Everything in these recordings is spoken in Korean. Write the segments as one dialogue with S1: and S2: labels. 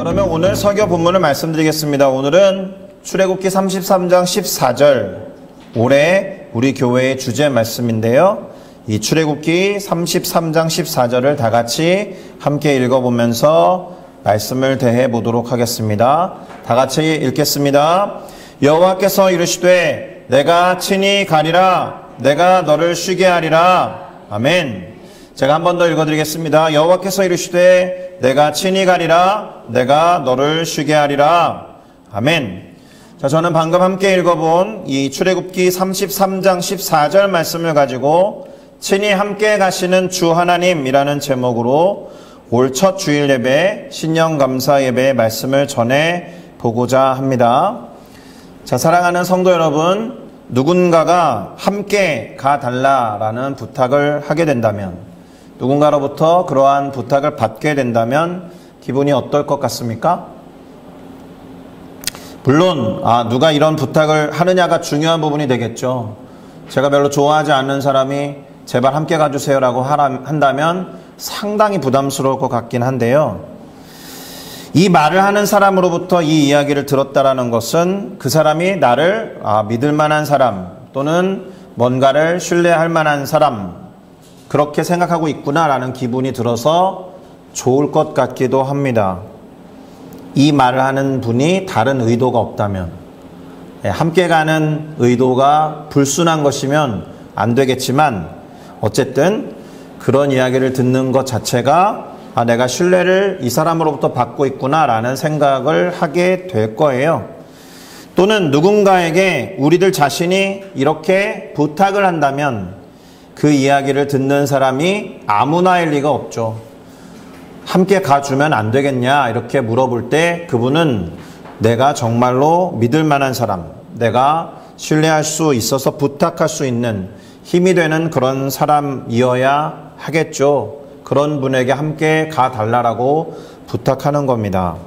S1: 그러면 오늘 설교 본문을 말씀드리겠습니다. 오늘은 출애굽기 33장 14절 올해 우리 교회의 주제 말씀인데요. 이 출애굽기 33장 14절을 다 같이 함께 읽어보면서 말씀을 대해 보도록 하겠습니다. 다 같이 읽겠습니다. 여호와께서 이르시되 내가 친히 가리라 내가 너를 쉬게 하리라. 아멘. 제가 한 번 더 읽어드리겠습니다. 여호와께서 이르시되 내가 친히 가리라 내가 너를 쉬게 하리라. 아멘. 자, 저는 방금 함께 읽어본 이 출애굽기 33장 14절 말씀을 가지고 친히 함께 가시는 주 하나님이라는 제목으로 올 첫 주일 예배 신년 감사 예배의 말씀을 전해 보고자 합니다. 자, 사랑하는 성도 여러분, 누군가가 함께 가달라라는 부탁을 하게 된다면, 누군가로부터 그러한 부탁을 받게 된다면 기분이 어떨 것 같습니까? 물론 누가 이런 부탁을 하느냐가 중요한 부분이 되겠죠. 제가 별로 좋아하지 않는 사람이 제발 함께 가주세요 라고 한다면 상당히 부담스러울 것 같긴 한데요. 이 말을 하는 사람으로부터 이 이야기를 들었다라는 것은 그 사람이 나를 믿을 만한 사람 또는 뭔가를 신뢰할 만한 사람, 그렇게 생각하고 있구나라는 기분이 들어서 좋을 것 같기도 합니다. 이 말을 하는 분이 다른 의도가 없다면, 함께 가는 의도가 불순한 것이면 안 되겠지만 어쨌든 그런 이야기를 듣는 것 자체가 내가 신뢰를 이 사람으로부터 받고 있구나라는 생각을 하게 될 거예요. 또는 누군가에게 우리들 자신이 이렇게 부탁을 한다면 그 이야기를 듣는 사람이 아무나일 리가 없죠. 함께 가주면 안 되겠냐 이렇게 물어볼 때 그분은 내가 정말로 믿을 만한 사람, 내가 신뢰할 수 있어서 부탁할 수 있는 힘이 되는 그런 사람이어야 하겠죠. 그런 분에게 함께 가달라고 부탁하는 겁니다.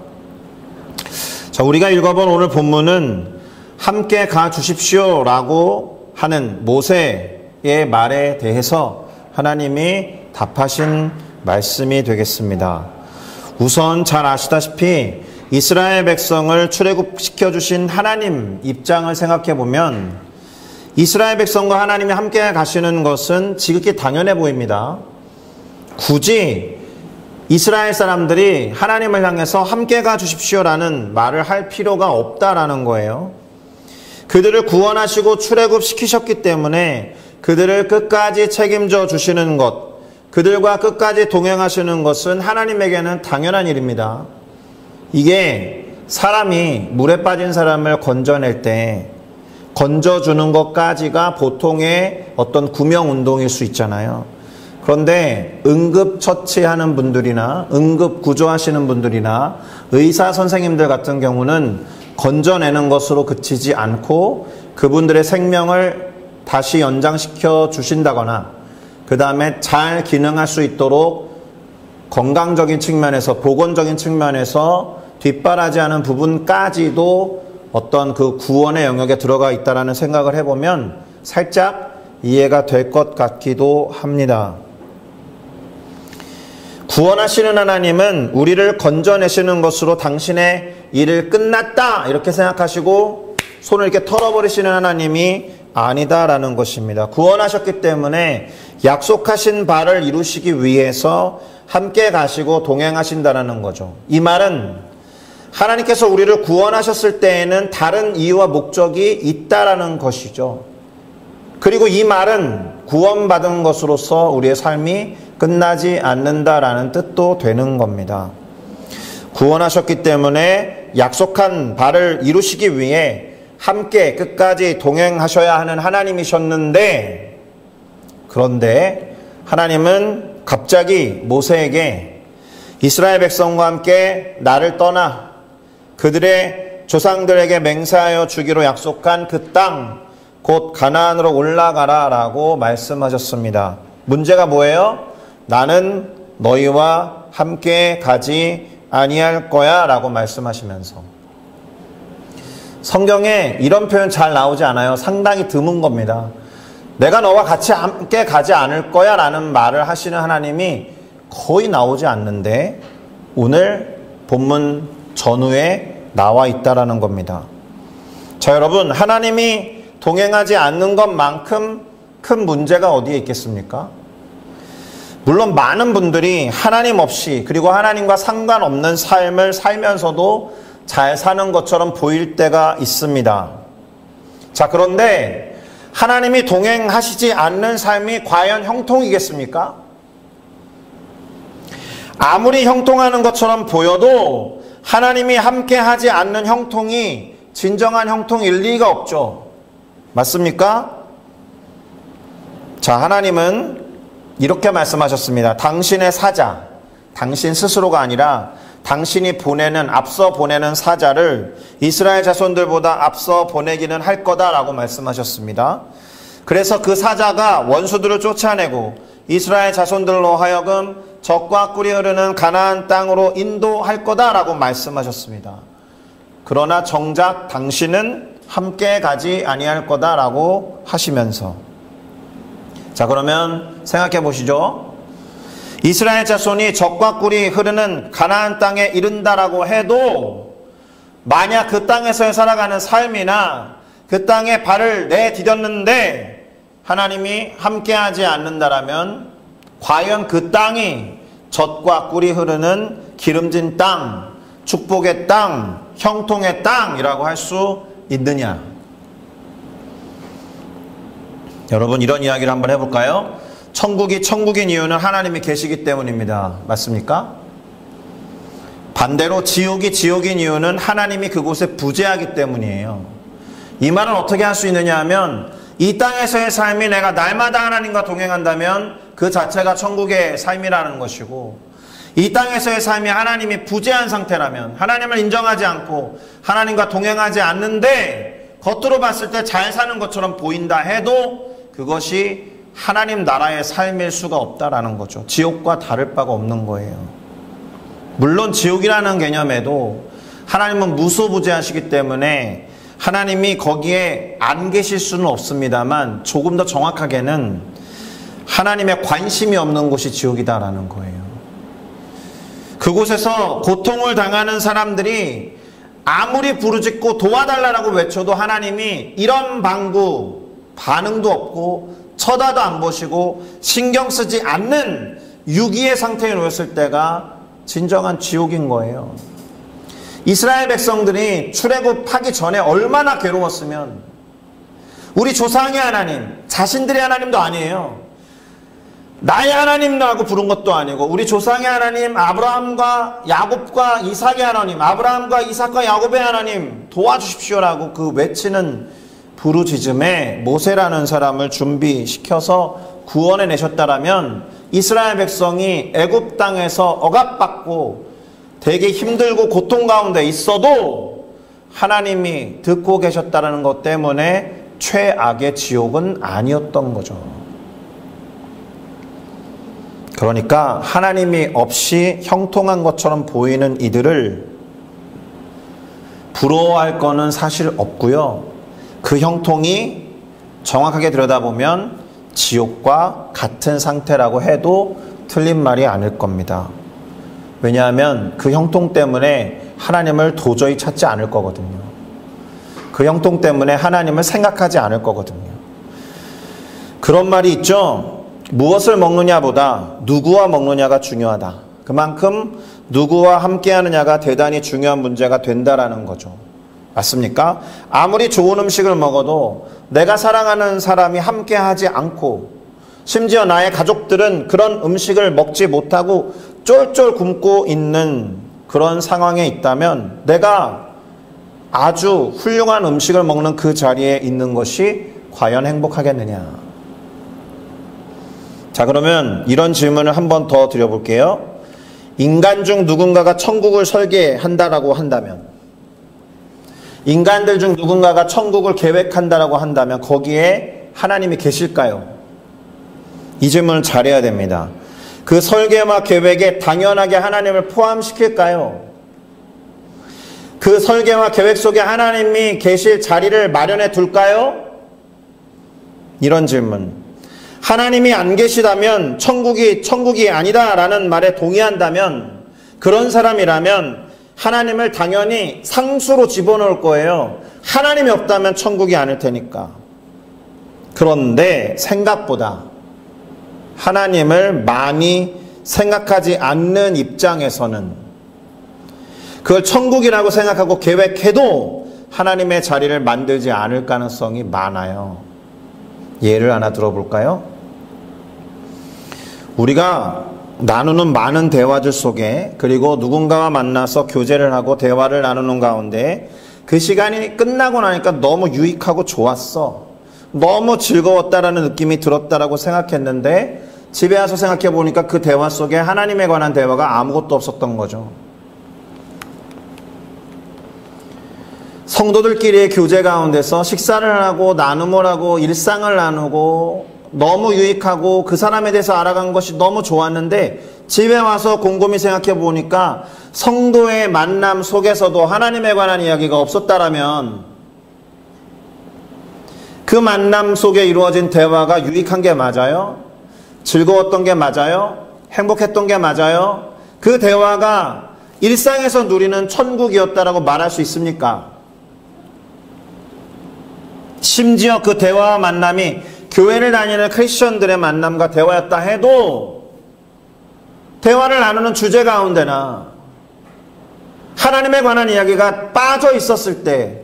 S1: 자, 우리가 읽어본 오늘 본문은 함께 가주십시오 라고 하는 모세의 말에 대해서 하나님이 답하신 말씀이 되겠습니다. 우선 잘 아시다시피 이스라엘 백성을 출애굽시켜 주신 하나님 입장을 생각해 보면 이스라엘 백성과 하나님이 함께 가시는 것은 지극히 당연해 보입니다. 굳이 이스라엘 사람들이 하나님을 향해서 함께 가주십시오라는 말을 할 필요가 없다라는 거예요. 그들을 구원하시고 출애굽시키셨기 때문에 그들을 끝까지 책임져 주시는 것, 그들과 끝까지 동행하시는 것은 하나님에게는 당연한 일입니다. 이게 사람이 물에 빠진 사람을 건져낼 때 건져주는 것까지가 보통의 어떤 구명운동일 수 있잖아요. 그런데 응급처치하는 분들이나 응급구조하시는 분들이나 의사 선생님들 같은 경우는 건져내는 것으로 그치지 않고 그분들의 생명을 다시 연장시켜 주신다거나 그 다음에 잘 기능할 수 있도록 건강적인 측면에서 보건적인 측면에서 뒷바라지하는 부분까지도 어떤 그 구원의 영역에 들어가 있다라는 생각을 해보면 살짝 이해가 될 것 같기도 합니다. 구원하시는 하나님은 우리를 건져내시는 것으로 당신의 일을 끝났다 이렇게 생각하시고 손을 이렇게 털어버리시는 하나님이 아니다라는 것입니다. 구원하셨기 때문에 약속하신 바를 이루시기 위해서 함께 가시고 동행하신다라는 거죠. 이 말은 하나님께서 우리를 구원하셨을 때에는 다른 이유와 목적이 있다라는 것이죠. 그리고 이 말은 구원받은 것으로서 우리의 삶이 끝나지 않는다라는 뜻도 되는 겁니다. 구원하셨기 때문에 약속한 바를 이루시기 위해 함께 끝까지 동행하셔야 하는 하나님이셨는데, 그런데 하나님은 갑자기 모세에게 이스라엘 백성과 함께 나를 떠나 그들의 조상들에게 맹세하여 주기로 약속한 그 땅, 곧 가나안으로 올라가라 라고 말씀하셨습니다. 문제가 뭐예요? 나는 너희와 함께 가지 아니할 거야 라고 말씀하시면서, 성경에 이런 표현 잘 나오지 않아요. 상당히 드문 겁니다. 내가 너와 같이 함께 가지 않을 거야 라는 말을 하시는 하나님이 거의 나오지 않는데, 오늘 본문 전후에 나와 있다라는 겁니다. 자, 여러분, 하나님이 동행하지 않는 것만큼 큰 문제가 어디에 있겠습니까? 물론 많은 분들이 하나님 없이 그리고 하나님과 상관없는 삶을 살면서도 잘 사는 것처럼 보일 때가 있습니다. 자, 그런데 하나님이 동행하시지 않는 삶이 과연 형통이겠습니까? 아무리 형통하는 것처럼 보여도 하나님이 함께하지 않는 형통이 진정한 형통일 리가 없죠. 맞습니까? 자, 하나님은 이렇게 말씀하셨습니다. 당신의 사자, 당신 스스로가 아니라 당신이 앞서 보내는 사자를 이스라엘 자손들보다 앞서 보내기는 할 거다라고 말씀하셨습니다. 그래서 그 사자가 원수들을 쫓아내고 이스라엘 자손들로 하여금 젖과 꿀이 흐르는 가나안 땅으로 인도할 거다라고 말씀하셨습니다. 그러나 정작 당신은 함께 가지 아니할 거다라고 하시면서, 자, 그러면 생각해 보시죠. 이스라엘 자손이 젖과 꿀이 흐르는 가나안 땅에 이른다라고 해도 만약 그 땅에서 살아가는 삶이나 그 땅에 발을 내디뎠는데 하나님이 함께하지 않는다라면 과연 그 땅이 젖과 꿀이 흐르는 기름진 땅, 축복의 땅, 형통의 땅이라고 할 수 있느냐? 여러분, 이런 이야기를 한번 해볼까요? 천국이 천국인 이유는 하나님이 계시기 때문입니다. 맞습니까? 반대로 지옥이 지옥인 이유는 하나님이 그곳에 부재하기 때문이에요. 이 말은 어떻게 할 수 있느냐 하면 이 땅에서의 삶이 내가 날마다 하나님과 동행한다면 그 자체가 천국의 삶이라는 것이고, 이 땅에서의 삶이 하나님이 부재한 상태라면, 하나님을 인정하지 않고 하나님과 동행하지 않는데 겉으로 봤을 때 잘 사는 것처럼 보인다 해도 그것이 하나님 나라의 삶일 수가 없다라는 거죠. 지옥과 다를 바가 없는 거예요. 물론 지옥이라는 개념에도 하나님은 무소부재하시기 때문에 하나님이 거기에 안 계실 수는 없습니다만, 조금 더 정확하게는 하나님의 관심이 없는 곳이 지옥이다라는 거예요. 그곳에서 고통을 당하는 사람들이 아무리 부르짖고 도와달라고 외쳐도 하나님이 이런 방구 반응도 없고 쳐다도 안 보시고 신경 쓰지 않는 유기의 상태에 놓였을 때가 진정한 지옥인 거예요. 이스라엘 백성들이 출애굽하기 전에 얼마나 괴로웠으면, 우리 조상의 하나님, 자신들의 하나님도 아니에요. 나의 하나님이라고 부른 것도 아니고 우리 조상의 하나님, 아브라함과 야곱과 이삭의 하나님, 아브라함과 이삭과 야곱의 하나님 도와주십시오라고 그 외치는 부르짖음에 모세라는 사람을 준비시켜서 구원해 내셨다라면 이스라엘 백성이 애굽 땅에서 억압받고 되게 힘들고 고통 가운데 있어도 하나님이 듣고 계셨다는 것 때문에 최악의 지옥은 아니었던 거죠. 그러니까 하나님이 없이 형통한 것처럼 보이는 이들을 부러워할 거는 사실 없고요. 그 형통이 정확하게 들여다보면 지옥과 같은 상태라고 해도 틀린 말이 아닐 겁니다. 왜냐하면 그 형통 때문에 하나님을 도저히 찾지 않을 거거든요. 그 형통 때문에 하나님을 생각하지 않을 거거든요. 그런 말이 있죠. 무엇을 먹느냐보다 누구와 먹느냐가 중요하다. 그만큼 누구와 함께 하느냐가 대단히 중요한 문제가 된다라는 거죠. 맞습니까? 아무리 좋은 음식을 먹어도 내가 사랑하는 사람이 함께 하지 않고, 심지어 나의 가족들은 그런 음식을 먹지 못하고 쫄쫄 굶고 있는 그런 상황에 있다면 내가 아주 훌륭한 음식을 먹는 그 자리에 있는 것이 과연 행복하겠느냐? 자, 그러면 이런 질문을 한 번 더 드려볼게요. 인간 중 누군가가 천국을 설계한다라고 한다면, 인간들 중 누군가가 천국을 계획한다라고 한다면 거기에 하나님이 계실까요? 이 질문을 잘해야 됩니다. 그 설계와 계획에 당연하게 하나님을 포함시킬까요? 그 설계와 계획 속에 하나님이 계실 자리를 마련해 둘까요? 이런 질문. 하나님이 안 계시다면 천국이 아니다라는 말에 동의한다면, 그런 사람이라면 하나님을 당연히 상수로 집어넣을 거예요. 하나님이 없다면 천국이 아닐 테니까. 그런데 생각보다 하나님을 많이 생각하지 않는 입장에서는 그걸 천국이라고 생각하고 계획해도 하나님의 자리를 만들지 않을 가능성이 많아요. 예를 하나 들어볼까요? 우리가 나누는 많은 대화들 속에, 그리고 누군가와 만나서 교제를 하고 대화를 나누는 가운데 그 시간이 끝나고 나니까 너무 유익하고 좋았어, 너무 즐거웠다라는 느낌이 들었다라고 생각했는데 집에 와서 생각해 보니까 그 대화 속에 하나님에 관한 대화가 아무것도 없었던 거죠. 성도들끼리의 교제 가운데서 식사를 하고 나눔을 하고 일상을 나누고 너무 유익하고 그 사람에 대해서 알아간 것이 너무 좋았는데 집에 와서 곰곰이 생각해 보니까 성도의 만남 속에서도 하나님에 관한 이야기가 없었다라면 그 만남 속에 이루어진 대화가 유익한 게 맞아요? 즐거웠던 게 맞아요? 행복했던 게 맞아요? 그 대화가 일상에서 누리는 천국이었다라고 말할 수 있습니까? 심지어 그 대화와 만남이 교회를 다니는 크리스천들의 만남과 대화였다 해도 대화를 나누는 주제 가운데나 하나님에 관한 이야기가 빠져 있었을 때,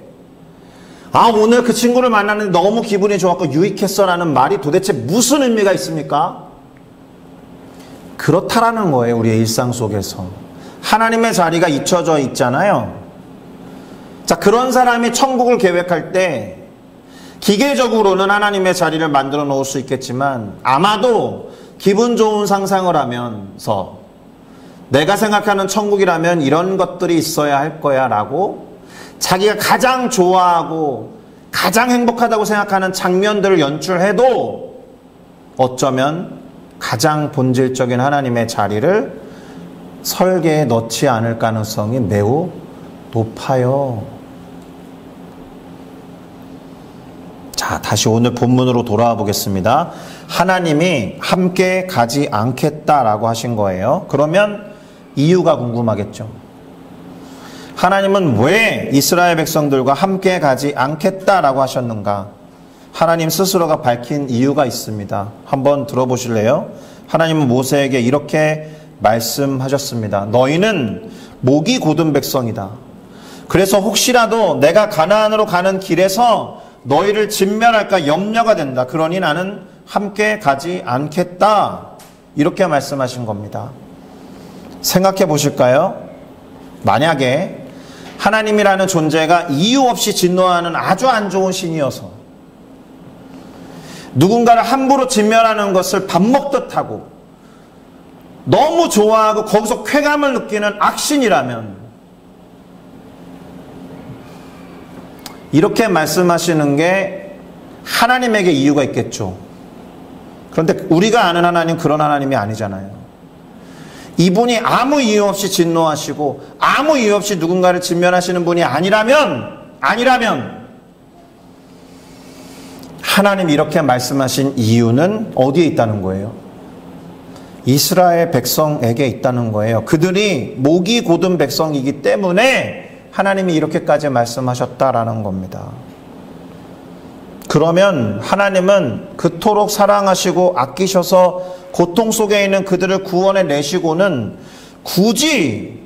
S1: 아, 오늘 그 친구를 만났는데 너무 기분이 좋았고 유익했어 라는 말이 도대체 무슨 의미가 있습니까? 그렇다라는 거예요. 우리의 일상 속에서 하나님의 자리가 잊혀져 있잖아요. 자, 그런 사람이 천국을 계획할 때 기계적으로는 하나님의 자리를 만들어 놓을 수 있겠지만 아마도 기분 좋은 상상을 하면서 내가 생각하는 천국이라면 이런 것들이 있어야 할 거야 라고 자기가 가장 좋아하고 가장 행복하다고 생각하는 장면들을 연출해도 어쩌면 가장 본질적인 하나님의 자리를 설계에 넣지 않을 가능성이 매우 높아요. 자, 다시 오늘 본문으로 돌아와 보겠습니다. 하나님이 함께 가지 않겠다라고 하신 거예요. 그러면 이유가 궁금하겠죠. 하나님은 왜 이스라엘 백성들과 함께 가지 않겠다라고 하셨는가? 하나님 스스로가 밝힌 이유가 있습니다. 한번 들어보실래요? 하나님은 모세에게 이렇게 말씀하셨습니다. 너희는 목이 곧은 백성이다. 그래서 혹시라도 내가 가나안으로 가는 길에서 너희를 진멸할까 염려가 된다. 그러니 나는 함께 가지 않겠다. 이렇게 말씀하신 겁니다. 생각해 보실까요? 만약에 하나님이라는 존재가 이유 없이 진노하는 아주 안 좋은 신이어서 누군가를 함부로 진멸하는 것을 밥 먹듯 하고 너무 좋아하고 거기서 쾌감을 느끼는 악신이라면 이렇게 말씀하시는 게 하나님에게 이유가 있겠죠. 그런데 우리가 아는 하나님 그런 하나님이 아니잖아요. 이분이 아무 이유 없이 진노하시고 아무 이유 없이 누군가를 진멸하시는 분이 아니라면 하나님이 이렇게 말씀하신 이유는 어디에 있다는 거예요? 이스라엘 백성에게 있다는 거예요. 그들이 목이 곧은 백성이기 때문에 하나님이 이렇게까지 말씀하셨다라는 겁니다. 그러면 하나님은 그토록 사랑하시고 아끼셔서 고통 속에 있는 그들을 구원해 내시고는 굳이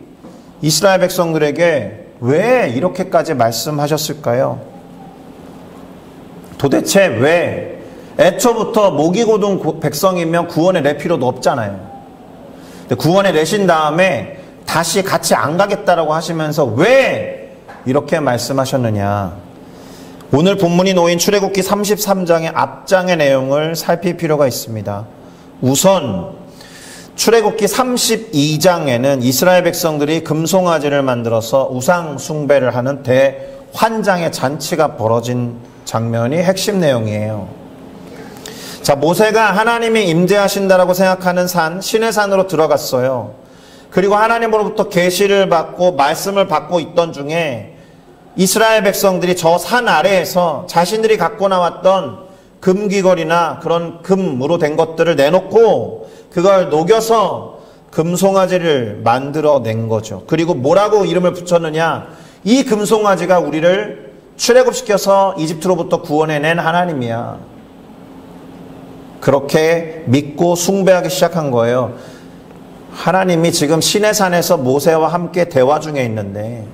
S1: 이스라엘 백성들에게 왜 이렇게까지 말씀하셨을까요? 도대체 왜? 애초부터 목이 곧은 백성이면 구원해 낼 필요도 없잖아요. 근데 구원해 내신 다음에 다시 같이 안 가겠다라고 하시면서 왜 이렇게 말씀하셨느냐? 오늘 본문이 놓인 출애굽기 33장의 앞장의 내용을 살필 필요가 있습니다. 우선 출애굽기 32장에는 이스라엘 백성들이 금송아지를 만들어서 우상 숭배를 하는 대환장의 잔치가 벌어진 장면이 핵심 내용이에요. 자, 모세가 하나님이 임재하신다라고 생각하는 산, 신의 산으로 들어갔어요. 그리고 하나님으로부터 계시를 받고 말씀을 받고 있던 중에 이스라엘 백성들이 저 산 아래에서 자신들이 갖고 나왔던 금귀걸이나 그런 금으로 된 것들을 내놓고 그걸 녹여서 그 금송아지를 만들어낸 거죠. 그리고 뭐라고 이름을 붙였느냐? 이 금송아지가 우리를 출애굽시켜서 이집트로부터 구원해낸 하나님이야. 그렇게 믿고 숭배하기 시작한 거예요. 하나님이 지금 시내산에서 모세와 함께 대화 중에 있는데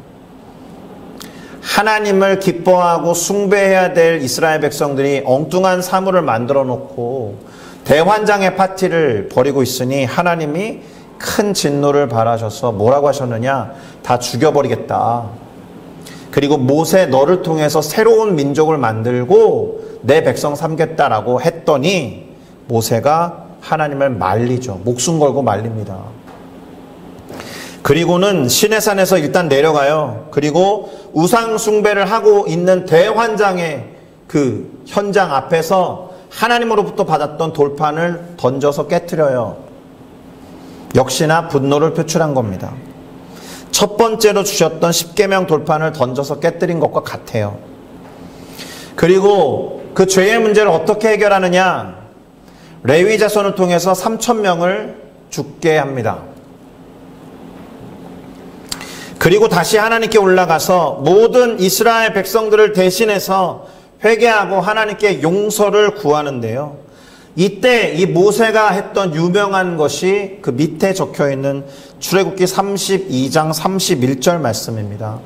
S1: 하나님을 기뻐하고 숭배해야 될 이스라엘 백성들이 엉뚱한 사물을 만들어 놓고 대환장의 파티를 벌이고 있으니 하나님이 큰 진노를 발하셔서 뭐라고 하셨느냐? 다 죽여버리겠다. 그리고 모세 너를 통해서 새로운 민족을 만들고 내 백성 삼겠다라고 했더니 모세가 하나님을 말리죠. 목숨 걸고 말립니다. 그리고는 시내산에서 일단 내려가요. 그리고 우상 숭배를 하고 있는 대환장의 그 현장 앞에서 하나님으로부터 받았던 돌판을 던져서 깨트려요. 역시나 분노를 표출한 겁니다. 첫 번째로 주셨던 십계명 돌판을 던져서 깨뜨린 것과 같아요. 그리고 그 죄의 문제를 어떻게 해결하느냐? 레위 자손을 통해서 3,000명을 죽게 합니다. 그리고 다시 하나님께 올라가서 모든 이스라엘 백성들을 대신해서 회개하고 하나님께 용서를 구하는데요. 이때 이 모세가 했던 유명한 것이 그 밑에 적혀있는 출애굽기 32장 31절 말씀입니다.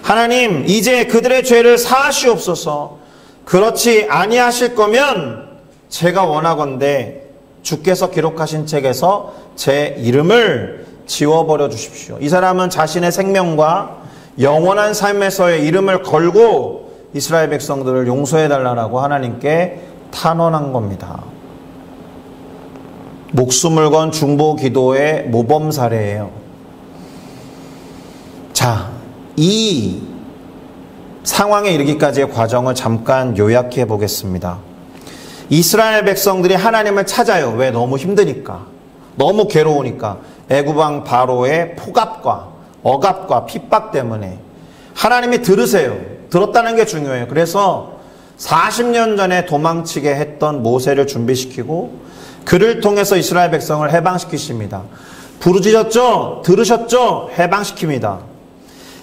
S1: 하나님, 이제 그들의 죄를 사하시옵소서. 그렇지 아니하실 거면 제가 원하건대 주께서 기록하신 책에서 제 이름을 지워버려 주십시오. 이 사람은 자신의 생명과 영원한 삶에서의 이름을 걸고 이스라엘 백성들을 용서해달라고 하나님께 탄원한 겁니다. 목숨을 건 중보 기도의 모범 사례예요. 자, 이 상황에 이르기까지의 과정을 잠깐 요약해 보겠습니다. 이스라엘 백성들이 하나님을 찾아요. 왜? 너무 힘드니까. 너무 괴로우니까. 애굽왕 바로의 폭압과 억압과 핍박 때문에. 하나님이 들으세요. 들었다는 게 중요해요. 그래서 40년 전에 도망치게 했던 모세를 준비시키고 그를 통해서 이스라엘 백성을 해방시키십니다. 부르짖었죠? 들으셨죠? 해방시킵니다.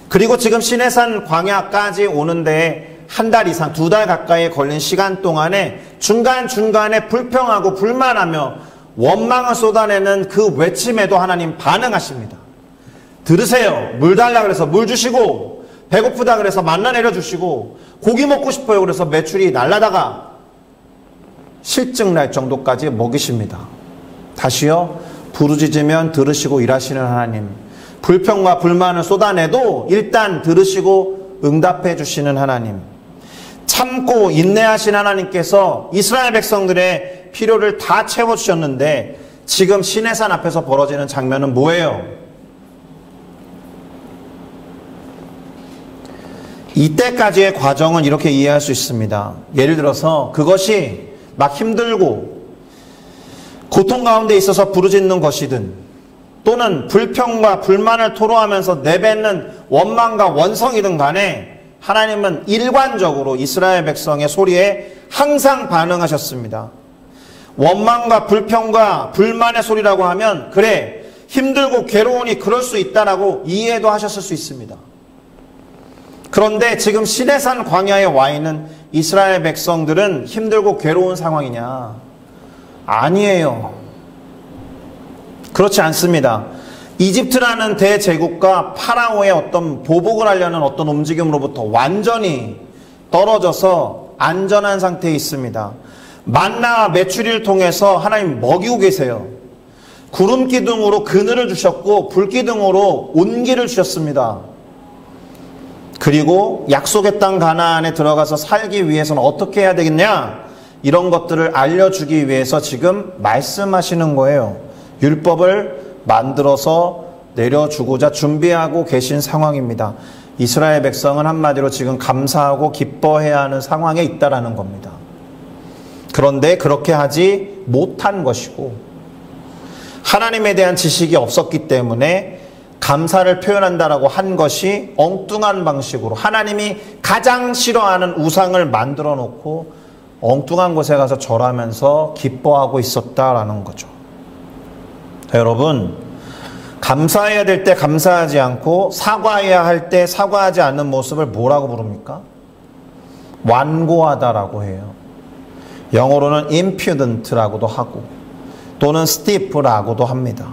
S1: 그리고 지금 시내산 광야까지 오는데 한 달 이상, 2달 가까이 걸린 시간 동안에 중간중간에 불평하고 불만하며 원망을 쏟아내는 그 외침에도 하나님 반응하십니다. 들으세요. 물 달라 그래서 물 주시고, 배고프다 그래서 만나 내려주시고, 고기 먹고 싶어요 그래서 메추리 날라다가 실증 날 정도까지 먹이십니다. 다시요. 부르짖으면 들으시고 일하시는 하나님. 불평과 불만을 쏟아내도 일단 들으시고 응답해 주시는 하나님. 참고 인내하신 하나님께서 이스라엘 백성들의 필요를 다 채워주셨는데 지금 시내산 앞에서 벌어지는 장면은 뭐예요? 이때까지의 과정은 이렇게 이해할 수 있습니다. 예를 들어서 그것이 막 힘들고 고통 가운데 있어서 부르짖는 것이든 또는 불평과 불만을 토로하면서 내뱉는 원망과 원성이든 간에 하나님은 일관적으로 이스라엘 백성의 소리에 항상 반응하셨습니다. 원망과 불평과 불만의 소리라고 하면 그래 힘들고 괴로우니 그럴 수 있다라고 이해도 하셨을 수 있습니다. 그런데 지금 시내산 광야에 와 있는 이스라엘 백성들은 힘들고 괴로운 상황이냐? 아니에요. 그렇지 않습니다. 이집트라는 대제국과 파라오의 어떤 보복을 하려는 어떤 움직임으로부터 완전히 떨어져서 안전한 상태에 있습니다. 만나와 메추리를 통해서 하나님 먹이고 계세요. 구름 기둥으로 그늘을 주셨고 불 기둥으로 온기를 주셨습니다. 그리고 약속의 땅 가나안에 들어가서 살기 위해서는 어떻게 해야 되겠냐? 이런 것들을 알려주기 위해서 지금 말씀하시는 거예요. 율법을 만들어서 내려주고자 준비하고 계신 상황입니다. 이스라엘 백성은 한마디로 지금 감사하고 기뻐해야 하는 상황에 있다라는 겁니다. 그런데 그렇게 하지 못한 것이고 하나님에 대한 지식이 없었기 때문에 감사를 표현한다라고 한 것이 엉뚱한 방식으로 하나님이 가장 싫어하는 우상을 만들어 놓고 엉뚱한 곳에 가서 절하면서 기뻐하고 있었다라는 거죠. 여러분, 감사해야 될 때 감사하지 않고 사과해야 할 때 사과하지 않는 모습을 뭐라고 부릅니까? 완고하다라고 해요. 영어로는 impudent라고도 하고 또는 stiff라고도 합니다.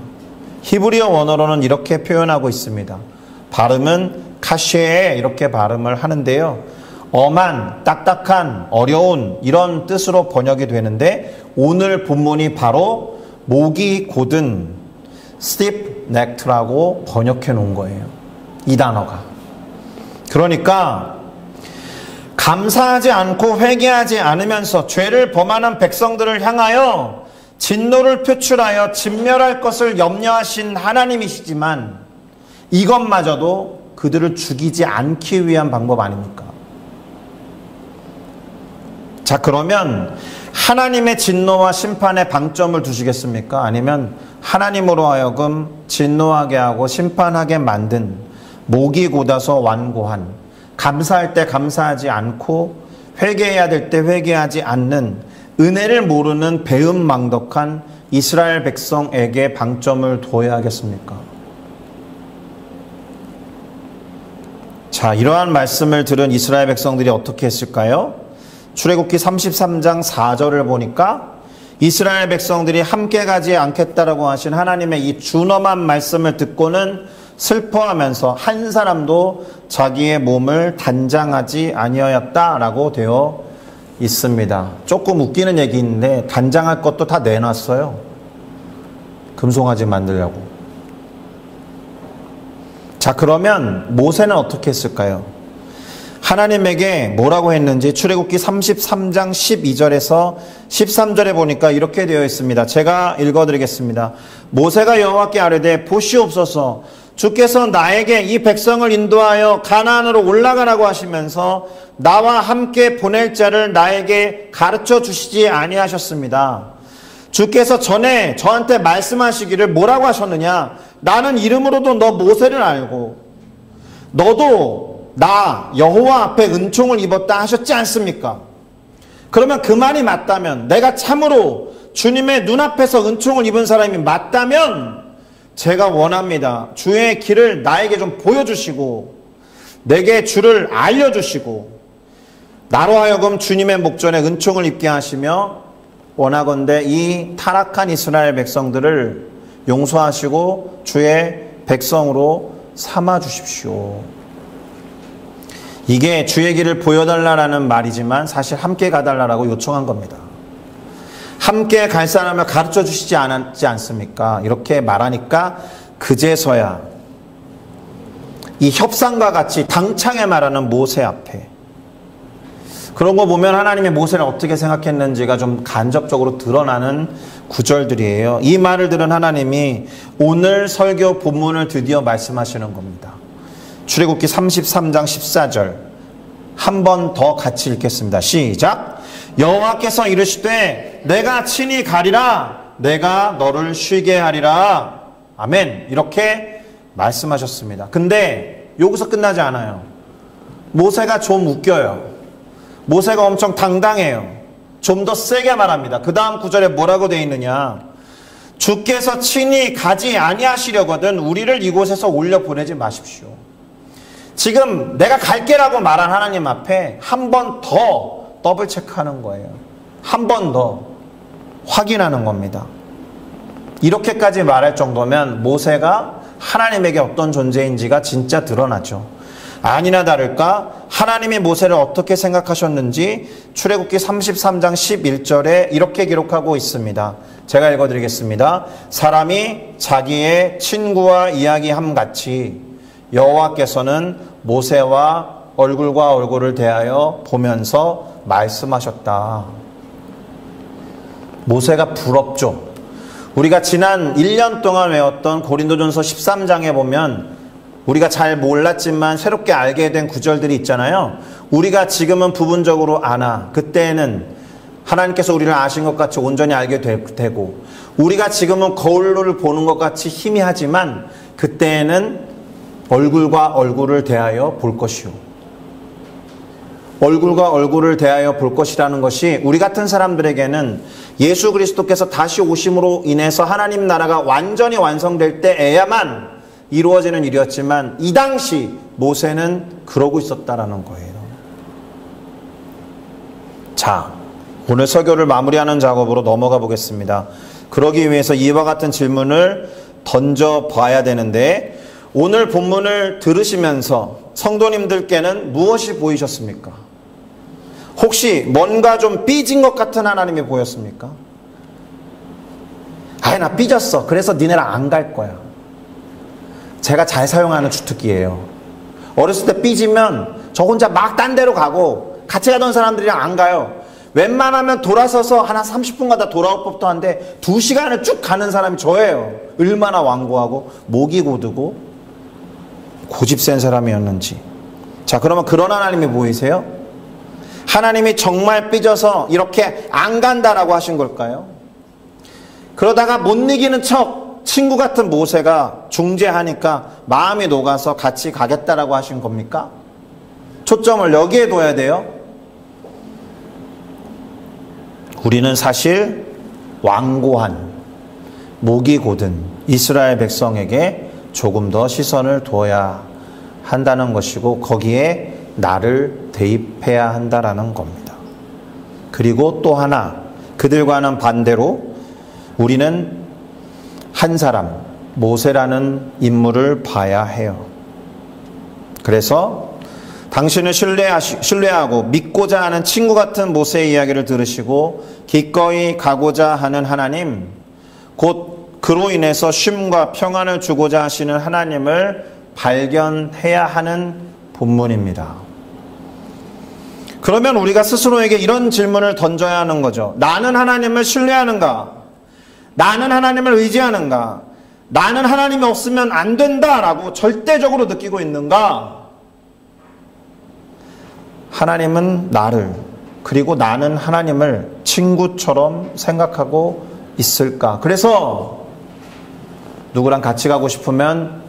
S1: 히브리어 원어로는 이렇게 표현하고 있습니다. 발음은 카쉐에 이렇게 발음을 하는데요. 엄한, 딱딱한, 어려운 이런 뜻으로 번역이 되는데 오늘 본문이 바로 목이 곧은 stiff-necked라고 번역해 놓은 거예요. 이 단어가. 그러니까 감사하지 않고 회개하지 않으면서 죄를 범하는 백성들을 향하여 진노를 표출하여 진멸할 것을 염려하신 하나님이시지만 이것마저도 그들을 죽이지 않기 위한 방법 아닙니까? 자, 그러면 하나님의 진노와 심판에 방점을 두시겠습니까? 아니면 하나님으로 하여금 진노하게 하고 심판하게 만든 목이 곧아서 완고한, 감사할 때 감사하지 않고 회개해야 될 때 회개하지 않는 은혜를 모르는 배은망덕한 이스라엘 백성에게 방점을 둬야 하겠습니까? 자, 이러한 말씀을 들은 이스라엘 백성들이 어떻게 했을까요? 출애굽기 33장 4절을 보니까 이스라엘 백성들이 함께 가지 않겠다라고 하신 하나님의 이 준엄한 말씀을 듣고는 슬퍼하면서 한 사람도 자기의 몸을 단장하지 아니하였다라고 되어 있습니다. 조금 웃기는 얘기인데 단장할 것도 다 내놨어요. 금송아지 만들려고. 자, 그러면 모세는 어떻게 했을까요? 하나님에게 뭐라고 했는지 출애굽기 33장 12절에서 13절에 보니까 이렇게 되어 있습니다. 제가 읽어드리겠습니다. 모세가 여호와께 아뢰되 보시옵소서, 주께서 나에게 이 백성을 인도하여 가나안으로 올라가라고 하시면서 나와 함께 보낼 자를 나에게 가르쳐 주시지 아니하셨습니다. 주께서 전에 저한테 말씀하시기를 뭐라고 하셨느냐? 나는 이름으로도 너 모세를 알고 너도 나 여호와 앞에 은총을 입었다 하셨지 않습니까? 그러면 그 말이 맞다면, 내가 참으로 주님의 눈앞에서 은총을 입은 사람이 맞다면 제가 원합니다. 주의 길을 나에게 좀 보여주시고 내게 주를 알려주시고 나로 하여금 주님의 목전에 은총을 입게 하시며 원하건대 이 타락한 이스라엘 백성들을 용서하시고 주의 백성으로 삼아 주십시오. 이게 주의 길을 보여달라는 말이지만 사실 함께 가달라고 요청한 겁니다. 함께 갈 사람을 가르쳐 주시지 않았지 않습니까? 이렇게 말하니까 그제서야 이 협상과 같이 당창에 말하는 모세 앞에, 그런 거 보면 하나님의 모세를 어떻게 생각했는지가 좀 간접적으로 드러나는 구절들이에요. 이 말을 들은 하나님이 오늘 설교 본문을 드디어 말씀하시는 겁니다. 출애굽기 33장 14절 한 번 더 같이 읽겠습니다. 시작. 여호와께서 이르시되 내가 친히 가리라, 내가 너를 쉬게 하리라. 아멘. 이렇게 말씀하셨습니다. 근데 여기서 끝나지 않아요. 모세가 좀 웃겨요. 모세가 엄청 당당해요. 좀 더 세게 말합니다. 그 다음 구절에 뭐라고 되어 있느냐? 주께서 친히 가지 아니하시려거든 우리를 이곳에서 올려보내지 마십시오. 지금 내가 갈게라고 말한 하나님 앞에 한 번 더 더블 체크하는 거예요. 한 번 더 확인하는 겁니다. 이렇게까지 말할 정도면 모세가 하나님에게 어떤 존재인지가 진짜 드러나죠. 아니나 다를까 하나님이 모세를 어떻게 생각하셨는지 출애굽기 33장 11절에 이렇게 기록하고 있습니다. 제가 읽어드리겠습니다. 사람이 자기의 친구와 이야기함 같이 여호와께서는 모세와 얼굴과 얼굴을 대하여 보면서 말씀하셨다. 모세가 부럽죠. 우리가 지난 1년 동안 외웠던 고린도전서 13장에 보면 우리가 잘 몰랐지만 새롭게 알게 된 구절들이 있잖아요. 우리가 지금은 부분적으로 아나 그때는 하나님께서 우리를 아신 것 같이 온전히 알게 되고 우리가 지금은 거울을 보는 것 같이 희미하지만 그때에는 얼굴과 얼굴을 대하여 볼 것이요. 얼굴과 얼굴을 대하여 볼 것이라는 것이 우리 같은 사람들에게는 예수 그리스도께서 다시 오심으로 인해서 하나님 나라가 완전히 완성될 때에야만 이루어지는 일이었지만 이 당시 모세는 그러고 있었다라는 거예요. 자, 오늘 설교를 마무리하는 작업으로 넘어가 보겠습니다. 그러기 위해서 이와 같은 질문을 던져봐야 되는데, 오늘 본문을 들으시면서 성도님들께는 무엇이 보이셨습니까? 혹시 뭔가 좀 삐진 것 같은 하나님이 보였습니까? 아이, 나 삐졌어. 그래서 니네랑 안 갈 거야. 제가 잘 사용하는 주특기예요. 어렸을 때 삐지면 저 혼자 막 딴 데로 가고 같이 가던 사람들이랑 안 가요. 웬만하면 돌아서서 한 30분 가다 돌아올 법도 한데 2시간을 쭉 가는 사람이 저예요. 얼마나 완고하고 목이 고두고 고집센 사람이었는지. 자, 그러면 그런 하나님이 보이세요? 하나님이 정말 삐져서 이렇게 안 간다라고 하신 걸까요? 그러다가 못 이기는 척 친구 같은 모세가 중재하니까 마음이 녹아서 같이 가겠다라고 하신 겁니까? 초점을 여기에 둬야 돼요. 우리는 사실 완고한, 목이 고든 이스라엘 백성에게 조금 더 시선을 두어야 한다는 것이고, 거기에 나를 대입해야 한다라는 겁니다. 그리고 또 하나, 그들과는 반대로 우리는 한 사람, 모세라는 인물을 봐야 해요. 그래서 당신을 신뢰하고 믿고자 하는 친구 같은 모세의 이야기를 들으시고 기꺼이 가고자 하는 하나님, 곧 그로 인해서 쉼과 평안을 주고자 하시는 하나님을 발견해야 하는 본문입니다. 그러면 우리가 스스로에게 이런 질문을 던져야 하는 거죠. 나는 하나님을 신뢰하는가? 나는 하나님을 의지하는가? 나는 하나님이 없으면 안 된다라고 절대적으로 느끼고 있는가? 하나님은 나를, 그리고 나는 하나님을 친구처럼 생각하고 있을까? 그래서 누구랑 같이 가고 싶으면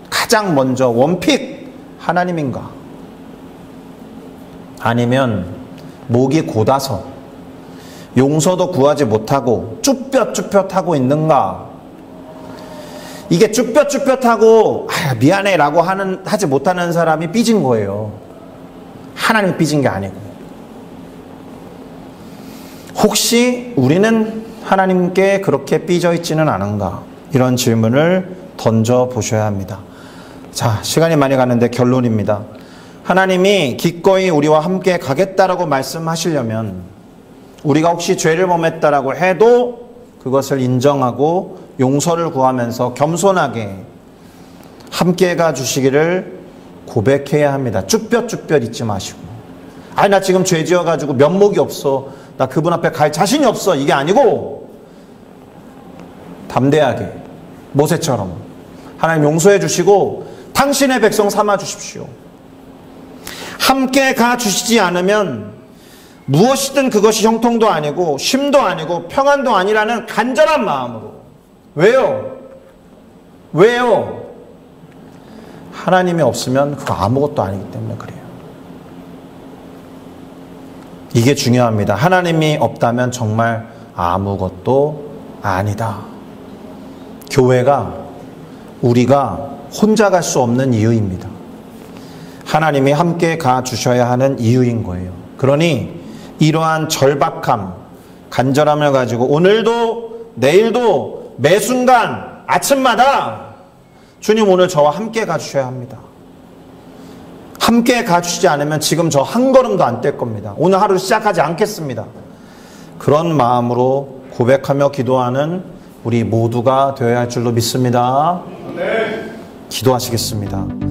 S1: 가장 먼저 원픽 하나님인가? 아니면 목이 곧아서 용서도 구하지 못하고 쭈뼛쭈뼛하고 있는가? 이게 쭈뼛쭈뼛하고 미안해 라고 하지 못하는 사람이 삐진 거예요. 하나님이 삐진 게 아니고. 혹시 우리는 하나님께 그렇게 삐져 있지는 않은가? 이런 질문을 던져보셔야 합니다. 자, 시간이 많이 가는데 결론입니다. 하나님이 기꺼이 우리와 함께 가겠다라고 말씀하시려면 우리가 혹시 죄를 범했다라고 해도 그것을 인정하고 용서를 구하면서 겸손하게 함께 가주시기를 고백해야 합니다. 쭈뼛쭈뼛 잊지 마시고, 아니 나 지금 죄 지어가지고 면목이 없어, 나 그분 앞에 갈 자신이 없어, 이게 아니고 담대하게 모세처럼 하나님 용서해 주시고 당신의 백성 삼아 주십시오. 함께 가주시지 않으면 무엇이든 그것이 형통도 아니고 쉼도 아니고 평안도 아니라는 간절한 마음으로. 왜요? 왜요? 하나님이 없으면 그거 아무것도 아니기 때문에 그래요. 이게 중요합니다. 하나님이 없다면 정말 아무것도 아니다. 교회가, 우리가 혼자 갈 수 없는 이유입니다. 하나님이 함께 가주셔야 하는 이유인 거예요. 그러니 이러한 절박함, 간절함을 가지고 오늘도 내일도 매 순간 아침마다 주님 오늘 저와 함께 가주셔야 합니다. 함께 가주시지 않으면 지금 저 한 걸음도 안 뗄 겁니다. 오늘 하루 시작하지 않겠습니다. 그런 마음으로 고백하며 기도하는 우리 모두가 되어야 할 줄로 믿습니다. 기도하시겠습니다.